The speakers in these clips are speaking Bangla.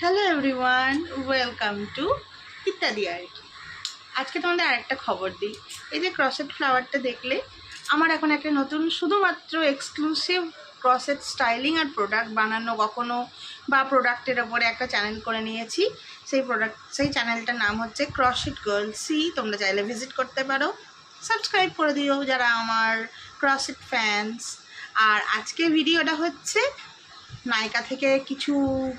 হ্যালো এভরিওয়ান, ওয়েলকাম টু ইত্যাদি আর কি। আজকে তোমাদের আরেকটা খবর দিই। এই যে ক্রসেট ফ্লাওয়ারটা দেখলে, আমার এখন একটা নতুন শুধুমাত্র এক্সক্লুসিভ ক্রসেট স্টাইলিং আর প্রোডাক্ট বানানো কখনো বা প্রোডাক্টের ওপরে একটা চ্যানেল করে নিয়েছি। সেই চ্যানেলটার নাম হচ্ছে ক্রসেট গার্ল সি। তোমরা চাইলে ভিজিট করতে পারো, সাবস্ক্রাইব করে দিও যারা আমার ক্রসেট ফ্যান্স। আর আজকে ভিডিওটা হচ্ছে নাইকা থেকে কিছু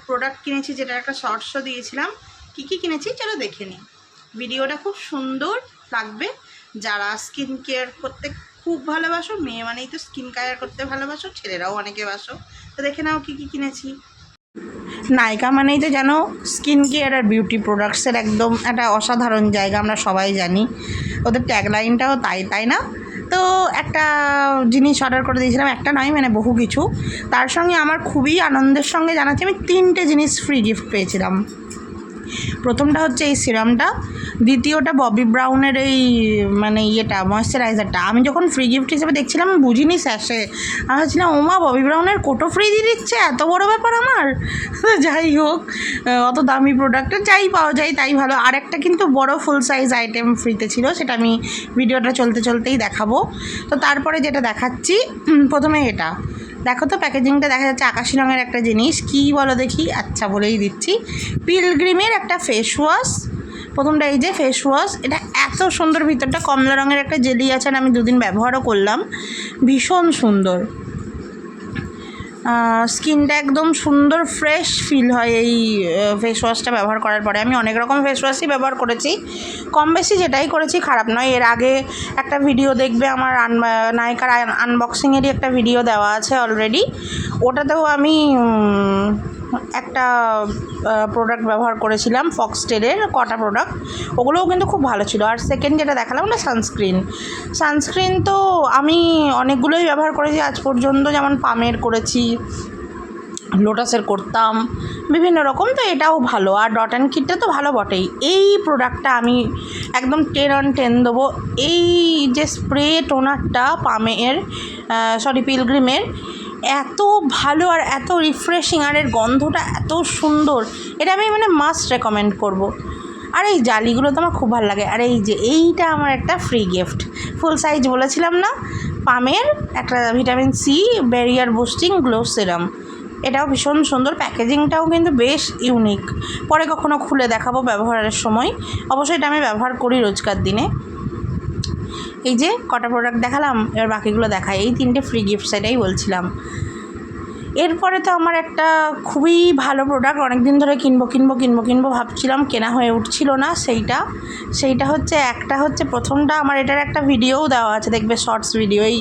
প্রোডাক্ট কিনেছি, যেটার একটা শর্টসও দিয়েছিলাম। কি কি কিনেছি চলো দেখে নিই। ভিডিওটা খুব সুন্দর লাগবে। যারা স্কিন কেয়ার করতে খুব ভালোবাসো, মেয়ে মানেই তো স্কিন কেয়ার করতে ভালোবাসো, ছেলেরাও অনেকে বাসো, তো দেখে নাও কি কি কিনেছি। নাইকা মানেই তো জানো স্কিন কেয়ার আর বিউটি প্রোডাক্টসের একদম একটা অসাধারণ জায়গা, আমরা সবাই জানি। ওদের ট্যাগলাইনটাও তাই না? তো একটা জিনিস অর্ডার করে দিয়েছিলাম, একটা নয় মানে বহু কিছু। তার সঙ্গে আমার খুবই আনন্দের সঙ্গে জানাচ্ছি, আমি 3টে জিনিস ফ্রি গিফট পেয়েছিলাম। প্রথমটা হচ্ছে এই সিরামটা, দ্বিতীয়টা ববি ব্রাউনের এই ইয়েটা ময়েশ্চারাইজারটা। আমি যখন ফ্রি গিফট হিসেবে দেখছিলাম আমি বুঝিনি স্যাশে, আমি ভাবছিলাম ওমা ববি ব্রাউনের কোটো ফ্রি দিয়ে দিচ্ছে, এত বড় ব্যাপার আমার। যাই হোক, অত দামি প্রোডাক্টে যাই পাওয়া যায় তাই ভালো। আর একটা কিন্তু বড় ফুল সাইজ আইটেম ফ্রিতে ছিল, সেটা আমি ভিডিওটা চলতেই দেখাবো। তো তারপরে যেটা দেখাচ্ছি, প্রথমে এটা দেখো তো, প্যাকেজিংটা দেখা যাচ্ছে আকাশি রঙের একটা জিনিস। কি বলো দেখি? আচ্ছা বলেই দিচ্ছি, পিলগ্রিমের একটা ফেস ওয়াশ। প্রথমটা এই যে ফেস ওয়াশ, এটা এত সুন্দর, ভিতরটা কমলা রঙের একটা জেলি আছে, আমি 2 দিন ব্যবহারও করলাম, ভীষণ সুন্দর। স্কিনটা একদম সুন্দর ফ্রেশ ফিল হয় এই ফেস ওয়াশটা ব্যবহার করার পরে। আমি অনেক রকম ফেস ওয়াশই ব্যবহার করেছি, কম বেশি যেটাই করেছি খারাপ নয়। এর আগে একটা ভিডিও দেখবে আমার নাইকার আনবক্সিংয়েরই একটা ভিডিও দেওয়া আছে অলরেডি, ওটাতেও আমি একটা প্রোডাক্ট ব্যবহার করেছিলাম, ফক্সটেলের কটা প্রোডাক্ট, ওগুলোও কিন্তু খুব ভালো ছিল। আর সেকেন্ড যেটা দেখালাম না, সানস্ক্রিন তো আমি অনেকগুলোই ব্যবহার করেছি আজ পর্যন্ত, যেমন পামের করেছি, লোটাসের করতাম, বিভিন্ন রকম। তো এটাও ভালো, আর ডট অ্যান্ড কিটটা তো ভালো বটেই। এই প্রোডাক্টটা আমি একদম 10 on 10 দেবো। এই যে স্প্রে টোনারটা পিলগ্রিমের, এত ভালো আর এত রিফ্রেশিং, আর এর গন্ধটা এত সুন্দর, এটা আমি মাস্ট রেকমেন্ড করব। আর এই জালিগুলো তো আমার খুব ভালো লাগে। আর এই যে এইটা আমার একটা ফ্রি গিফট, ফুল সাইজ বলেছিলাম না, পামের একটা vitamin C barrier boosting glow serum. এটাও ভীষণ সুন্দর, প্যাকেজিংটাও কিন্তু বেশ ইউনিক। পরে কখনো খুলে দেখাবো ব্যবহারের সময়। অবশ্যই এটা আমি ব্যবহার করি রোজকার দিনে। এই যে কটা প্রোডাক্ট দেখালাম, এবার বাকিগুলো দেখাই। এই 3টে ফ্রি গিফট, সেটাই বলছিলাম। এরপরে তো আমার একটা খুবই ভালো প্রোডাক্ট, অনেক দিন ধরে কিনবো ভাবছিলাম, কেনা হয়ে উঠছিল না। সেইটা হচ্ছে, একটা হচ্ছে প্রথমটা, আমার এটার একটা ভিডিওও দেওয়া আছে, দেখবে শর্টস ভিডিও, এই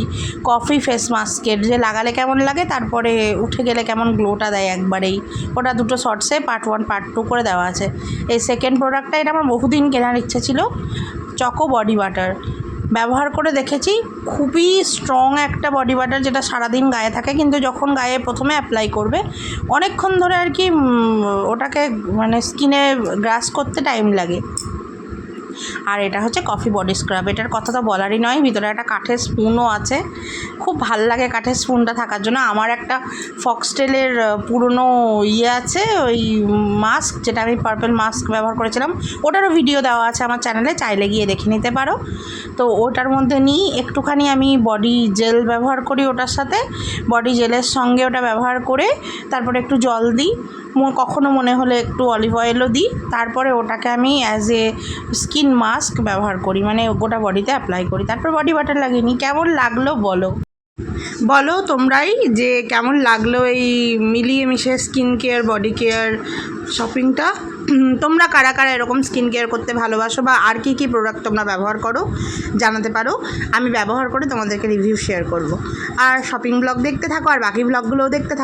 কফি ফেস মাস্কের, যে লাগালে কেমন লাগে তারপরে উঠে গেলে কেমন গ্লোটা দেয় একবারেই। ওটা 2টো শর্টসে পার্ট 1 পার্ট 2 করে দেওয়া আছে। এই সেকেন্ড প্রোডাক্টটা, এটা আমার বহুদিন কেনার ইচ্ছা ছিল, চকো বডি বাটার। ব্যবহার করে দেখেছি, খুবই স্ট্রং একটা বডি বাটার, যেটা সারাদিন গায়ে থাকে, কিন্তু যখন গায়ে প্রথমে অ্যাপ্লাই করবে অনেকক্ষণ ধরে আর কি ওটাকে স্কিনে গ্রাস করতে টাইম লাগে। আর এটা হচ্ছে কফি বডি স্ক্রাব, এটার কথা তো বলারই নয়। ভিতরে একটা কাঠের স্পুনও আছে, খুব ভাল লাগে কাঠের স্পুনটা থাকার জন্য। আমার একটা ফক্সটেলের পুরনো আছে, ওই মাস্ক, যেটা আমি পার্পল মাস্ক ব্যবহার করেছিলাম, ওটারও ভিডিও দেওয়া আছে আমার চ্যানেলে, চাইলে গিয়ে দেখে নিতে পারো। তো ওটার মধ্যে নিই একটুখানি আমি বডি জেল ব্যবহার করি, ওটার সাথে বডি জেলের সঙ্গে ওটা ব্যবহার করে তারপরে একটু জল দিই, কখনো মনে হলে একটু অলিভ অয়েলও দিই। তারপরে ওটাকে আমি অ্যাজ এ স্কিন মাস্ক ব্যবহার করি, গোটা বডিতে অ্যাপ্লাই করি। তারপর বডি বাটার লাগিয়ে নিই। কেমন লাগলো বলো তোমরাই, যে কেমন লাগলো এই মিলিয়ে মিশে স্কিন কেয়ার বডি কেয়ার শপিংটা। তোমরা কারা এরকম স্কিন কেয়ার করতে ভালোবাসো, বা আর কি প্রোডাক্ট তোমরা ব্যবহার করো জানাতে পারো। আমি ব্যবহার করে তোমাদেরকে রিভিউ শেয়ার করব। আর শপিং ব্লগ দেখতে থাকো, আর বাকি ব্লগগুলোও দেখতে থাকো।